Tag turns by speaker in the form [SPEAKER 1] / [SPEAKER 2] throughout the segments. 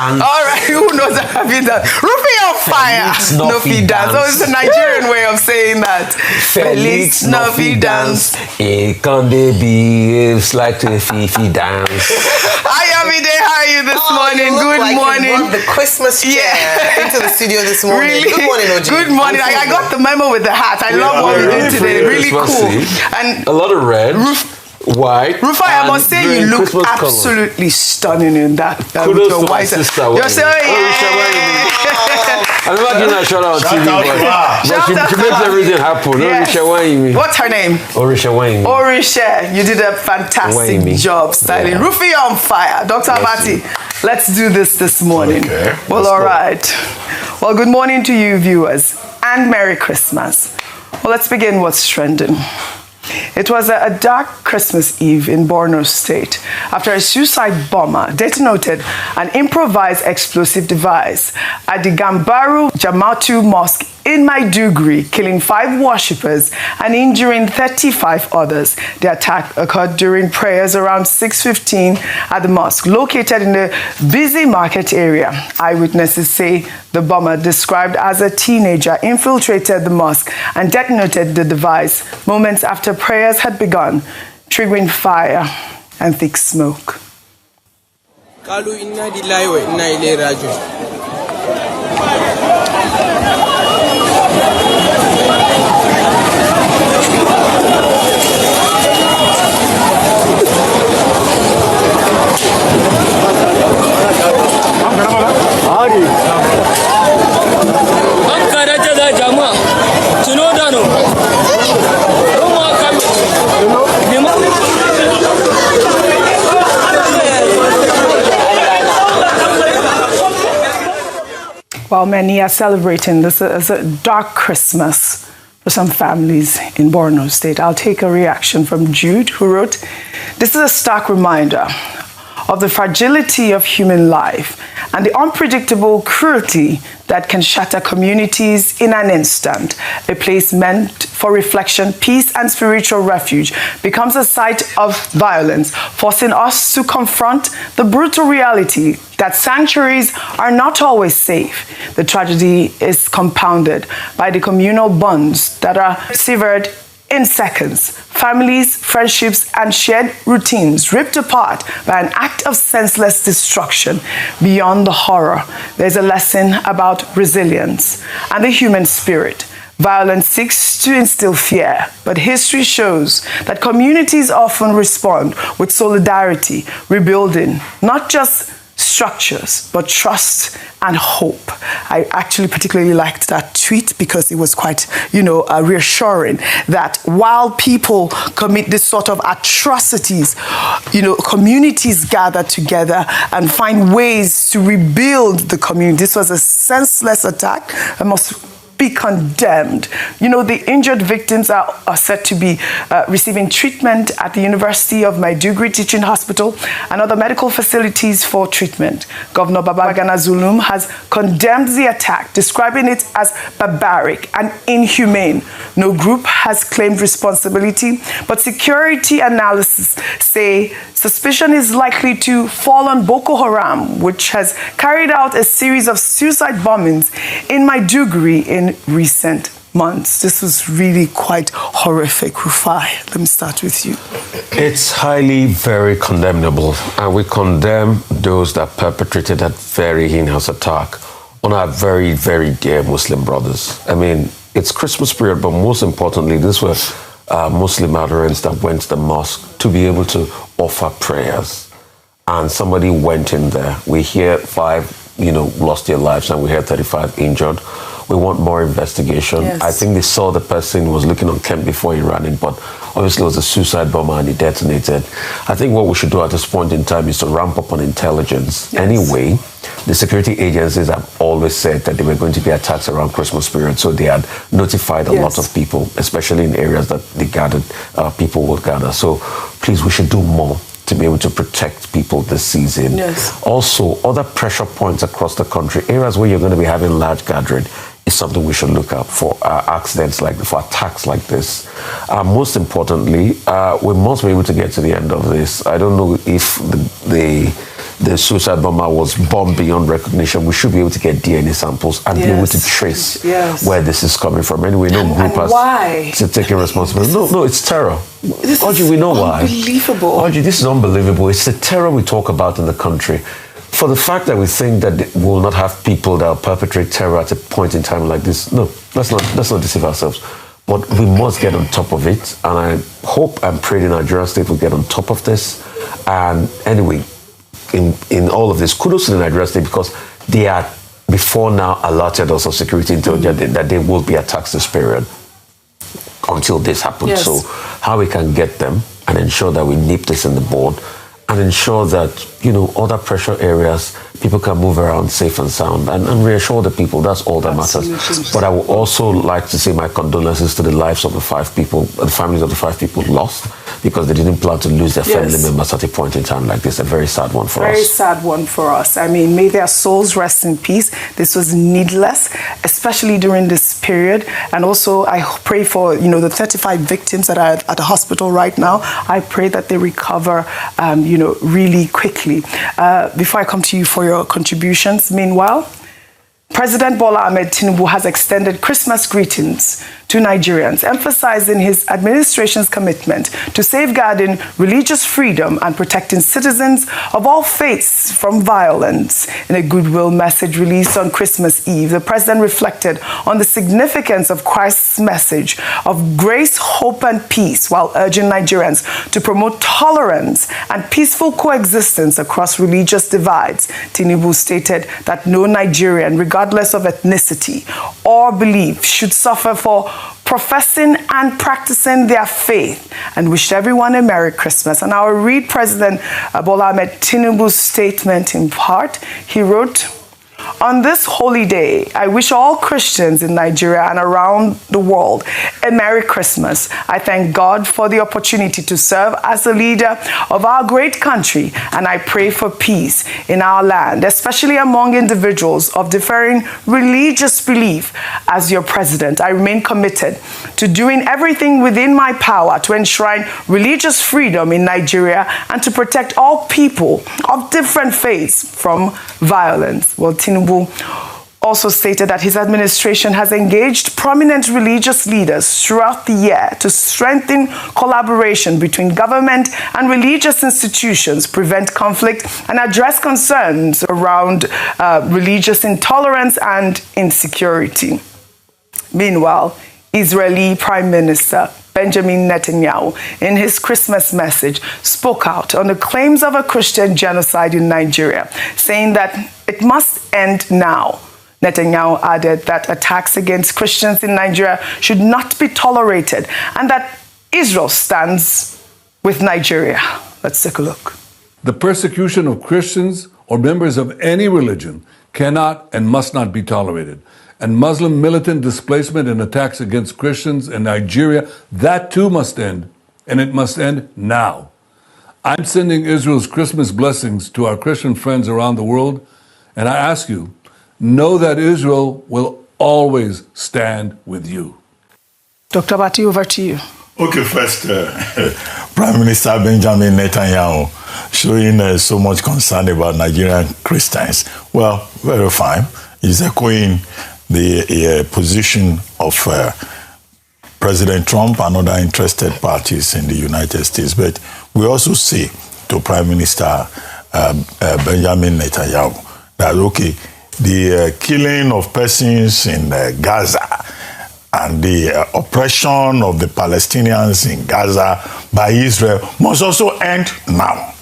[SPEAKER 1] dance.
[SPEAKER 2] All right, who knows happy dance? Rufy on fire. Nofi dance. So it's a Nigerian way of saying that.
[SPEAKER 1] Felix Nofi dance. It can behaves like a fifi dance.
[SPEAKER 2] Hi, Ahmed. How are you this morning? Good morning.
[SPEAKER 3] You brought the Christmas chair into the studio this morning.
[SPEAKER 2] Really?
[SPEAKER 3] Good morning, OG.
[SPEAKER 2] Good morning. I got the memo with the hat. I love what we did today. Really cool.
[SPEAKER 1] And a lot of red. White.
[SPEAKER 2] Rufai, I must say you look
[SPEAKER 1] Christmas
[SPEAKER 2] absolutely stunning in that.
[SPEAKER 1] Kudos to my sister.
[SPEAKER 2] You're so
[SPEAKER 1] I'm not giving a shout out to you, but she makes everything happen.
[SPEAKER 2] Yes. What's her name?
[SPEAKER 1] Orisha Wayne.
[SPEAKER 2] Orisha, you did a fantastic job styling. Rufai on fire. Dr. Abati, let's do this morning.
[SPEAKER 4] Okay.
[SPEAKER 2] Well, all right. Well, good morning to you, viewers, and Merry Christmas. Well, let's begin what's trending. It was a dark Christmas Eve in Borno State after a suicide bomber detonated an improvised explosive device at the Gambarou Jumu'at Mosque in Maiduguri, killing 5 worshippers and injuring 35 others. The attack occurred during prayers around 6:15 at the mosque, located in the busy market area. Eyewitnesses say the bomber, described as a teenager, infiltrated the mosque and detonated the device moments after prayers had begun, triggering fire and thick smoke. While many are celebrating this as a dark Christmas for some families in Borno State, I'll take a reaction from Jude, who wrote, "This is a stark reminder of the fragility of human life and the unpredictable cruelty that can shatter communities in an instant. A place meant for reflection, peace, and spiritual refuge becomes a site of violence, forcing us to confront the brutal reality that sanctuaries are not always safe. The tragedy is compounded by the communal bonds that are severed in seconds, families, friendships, and shared routines ripped apart by an act of senseless destruction. Beyond the horror, there's a lesson about resilience and the human spirit. Violence seeks to instill fear, but history shows that communities often respond with solidarity, rebuilding not just structures, but trust and hope." I actually particularly liked that tweet because it was quite, reassuring that while people commit this sort of atrocities, communities gather together and find ways to rebuild the community. This was a senseless attack and must be condemned. The injured victims are said to be receiving treatment at the University of Maiduguri Teaching Hospital and other medical facilities for treatment. Governor Babagana Zulum has condemned the attack, describing it as barbaric and inhumane. No group has claimed responsibility, but security analysts say suspicion is likely to fall on Boko Haram, which has carried out a series of suicide bombings in Maiduguri in recent months. This was really quite horrific. Rufai, let me start with you.
[SPEAKER 1] It's highly, very condemnable, and we condemn those that perpetrated that very heinous attack on our very, very dear Muslim brothers. I mean, it's Christmas period, but most importantly, these were Muslim adherents that went to the mosque to be able to offer prayers. And somebody went in there. We hear 5, lost their lives, and we hear 35 injured. We want more investigation. Yes. I think they saw the person was looking unkempt before he ran in, but obviously it was a suicide bomber and he detonated. I think what we should do at this point in time is to ramp up on intelligence. Yes. Anyway, the security agencies have always said that there were going to be attacks around Christmas period, so they had notified a lot of people, especially in areas that they gathered, people will gather. So please, we should do more to be able to protect people this season.
[SPEAKER 2] Yes.
[SPEAKER 1] Also, other pressure points across the country, areas where you're going to be having large gathering, is something we should look out for accidents for attacks like this. Most importantly, we must be able to get to the end of this. I don't know if the suicide bomber was bombed beyond recognition, we should be able to get DNA samples and be able to trace where this is coming from. Anyway, no group has to take responsibility. No, it's terror. Audrey, we know why.
[SPEAKER 2] Unbelievable.
[SPEAKER 1] Audrey, this is unbelievable. It's the terror we talk about in the country. For the fact that we think that we'll not have people that will perpetrate terror at a point in time like this, no, let's not deceive ourselves. But we must get on top of it, and I hope and pray the Nigerian state will get on top of this. And anyway, in all of this, kudos to the Nigerian state, because they are before now alerted us of security intelligence that there will be attacks this period until this happens.
[SPEAKER 2] Yes.
[SPEAKER 1] So how we can get them and ensure that we nip this in the bud and ensure that, other pressure areas, people can move around safe and sound and reassure the people. That's all that matters. But I would also like to say my condolences to the lives of the families of the 5 people lost, because they didn't plan to lose their family members at a point in time like this. A very sad one for us.
[SPEAKER 2] Very sad one for us. I mean, may their souls rest in peace. This was needless, especially during this period. And also, I pray for, the 35 victims that are at the hospital right now. I pray that they recover, really quickly. Before I come to you for your contributions, meanwhile, President Bola Ahmed Tinubu has extended Christmas greetings to Nigerians, emphasizing his administration's commitment to safeguarding religious freedom and protecting citizens of all faiths from violence. In a goodwill message released on Christmas Eve, the president reflected on the significance of Christ's message of grace, hope, and peace, while urging Nigerians to promote tolerance and peaceful coexistence across religious divides. Tinubu stated that no Nigerian, regardless of ethnicity or belief, should suffer for professing and practicing their faith, and wished everyone a Merry Christmas. And I'll read President Bola Ahmed Tinubu's statement in part. He wrote, "On this holy day, I wish all Christians in Nigeria and around the world a Merry Christmas. I thank God for the opportunity to serve as the leader of our great country, and I pray for peace in our land, especially among individuals of differing religious belief. As your president, I remain committed to doing everything within my power to enshrine religious freedom in Nigeria and to protect all people of different faiths from violence." Well, Tinubu also stated that his administration has engaged prominent religious leaders throughout the year to strengthen collaboration between government and religious institutions, prevent conflict, and address concerns around religious intolerance and insecurity. Meanwhile, Israeli Prime Minister Benjamin Netanyahu, in his Christmas message, spoke out on the claims of a Christian genocide in Nigeria, saying that it must end now. Netanyahu added that attacks against Christians in Nigeria should not be tolerated and that Israel stands with Nigeria. Let's take a look.
[SPEAKER 4] The persecution of Christians or members of any religion cannot and must not be tolerated. And Muslim militant displacement and attacks against Christians in Nigeria, that too must end, and it must end now. I'm sending Israel's Christmas blessings to our Christian friends around the world, and I ask you, know that Israel will always stand with you.
[SPEAKER 2] Dr. Bati, over to you.
[SPEAKER 5] Okay, first, Prime Minister Benjamin Netanyahu showing so much concern about Nigerian Christians. Well, very fine. He's echoing the position of President Trump and other interested parties in the United States. But we also say to Prime Minister Benjamin Netanyahu that, okay, the killing of persons in Gaza and the oppression of the Palestinians in Gaza by Israel must also end now.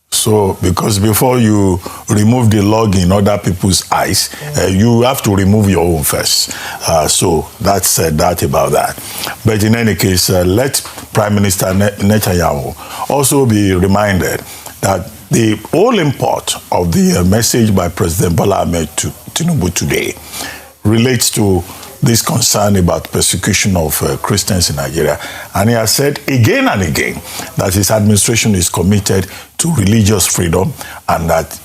[SPEAKER 5] So, because before you remove the log in other people's eyes, you have to remove your own first. So, that's that about that. But in any case, let Prime Minister Netanyahu also be reminded that the whole import of the message by President Bola Ahmed Tinubu today relates to this concern about persecution of Christians in Nigeria. And he has said again and again that his administration is committed to religious freedom and that,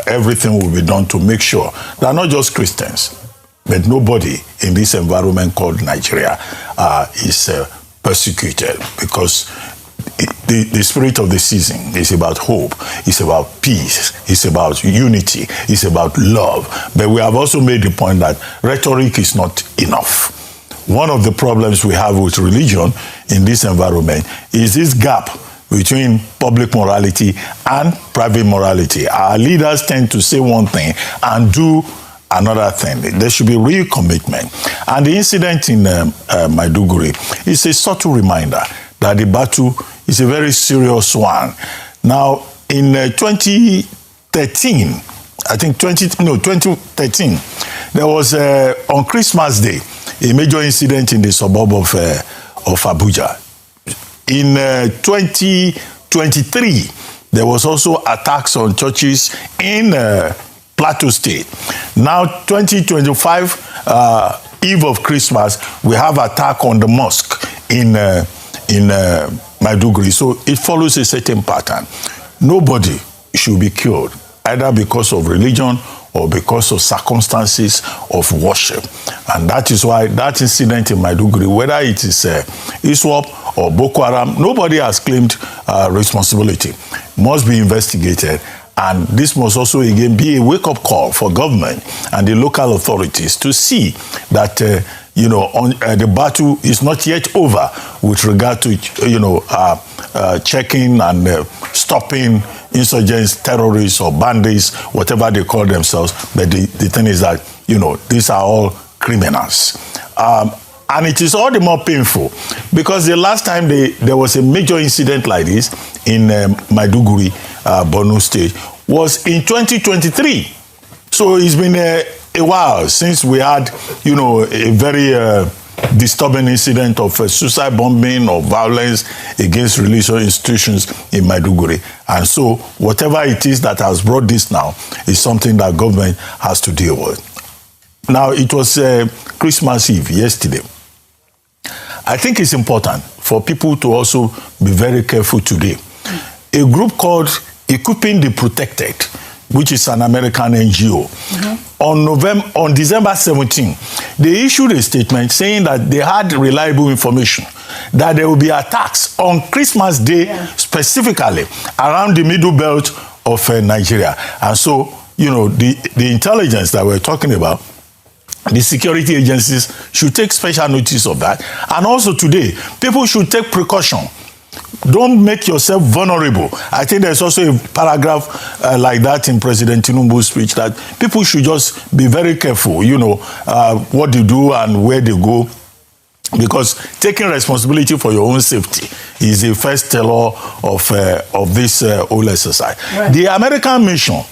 [SPEAKER 5] everything will be done to make sure that not just Christians, but nobody in this environment called Nigeria is persecuted, because the spirit of the season is about hope, it's about peace, it's about unity, it's about love. But we have also made the point that rhetoric is not enough. One of the problems we have with religion in this environment is this gap between public morality and private morality. Our leaders tend to say one thing and do another thing. There should be real commitment. And the incident in Maiduguri is a subtle reminder that the battle is a very serious one. Now, in 2013, I think 2013, there was on Christmas Day a major incident in the suburb of Abuja. In 2023, there was also attacks on churches in Plateau State. Now, 2025, eve of Christmas, we have attack on the mosque in Maiduguri. So it follows a certain pattern. Nobody should be killed, either because of religion or because of circumstances of worship. And that is why that incident in Maiduguri, whether it is ISWAP or Boko Haram, nobody has claimed responsibility. Must be investigated. And this must also, again, be a wake-up call for government and the local authorities to see that, the battle is not yet over with regard to, checking and stopping insurgents, terrorists, or bandits, whatever they call themselves. But the thing is that, these are all criminals. And it is all the more painful because the last time there was a major incident like this in Maiduguri, Borno State, was in 2023. So it's been a while since we had, a very disturbing incident of suicide bombing or violence against religious institutions in Maiduguri. And so whatever it is that has brought this now is something that government has to deal with. Now, it was Christmas Eve yesterday. I think it's important for people to also be very careful today. A group called Equipping the Protected, which is an American NGO, on December 17, they issued a statement saying that they had reliable information that there will be attacks on Christmas Day, specifically around the middle belt of Nigeria. And so, the intelligence that we're talking about, the security agencies should take special notice of that. And also today, people should take precaution. Don't make yourself vulnerable. I think there's also a paragraph like that in President Tinubu's speech that people should just be very careful, what they do and where they go. Because taking responsibility for your own safety is the first law of this whole exercise. Right. The American mission,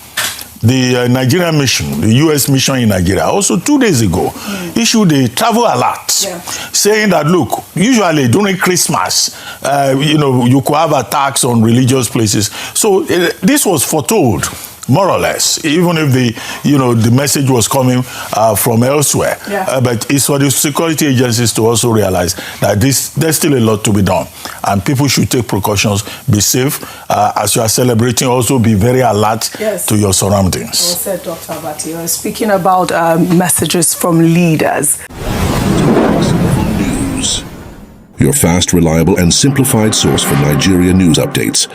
[SPEAKER 5] the Nigerian mission, the U.S. mission in Nigeria, also 2 days ago, issued a travel alert saying that, look, usually during Christmas, you could have attacks on religious places. So this was foretold, more or less, even if the message was coming from elsewhere. But it's for the security agencies to also realize that there's still a lot to be done. And people should take precautions, be safe. As you are celebrating, also be very alert to your surroundings.
[SPEAKER 2] Well said, Dr. Abati. Speaking about messages from leaders.
[SPEAKER 6] News. Your fast, reliable, and simplified source for Nigerian news updates.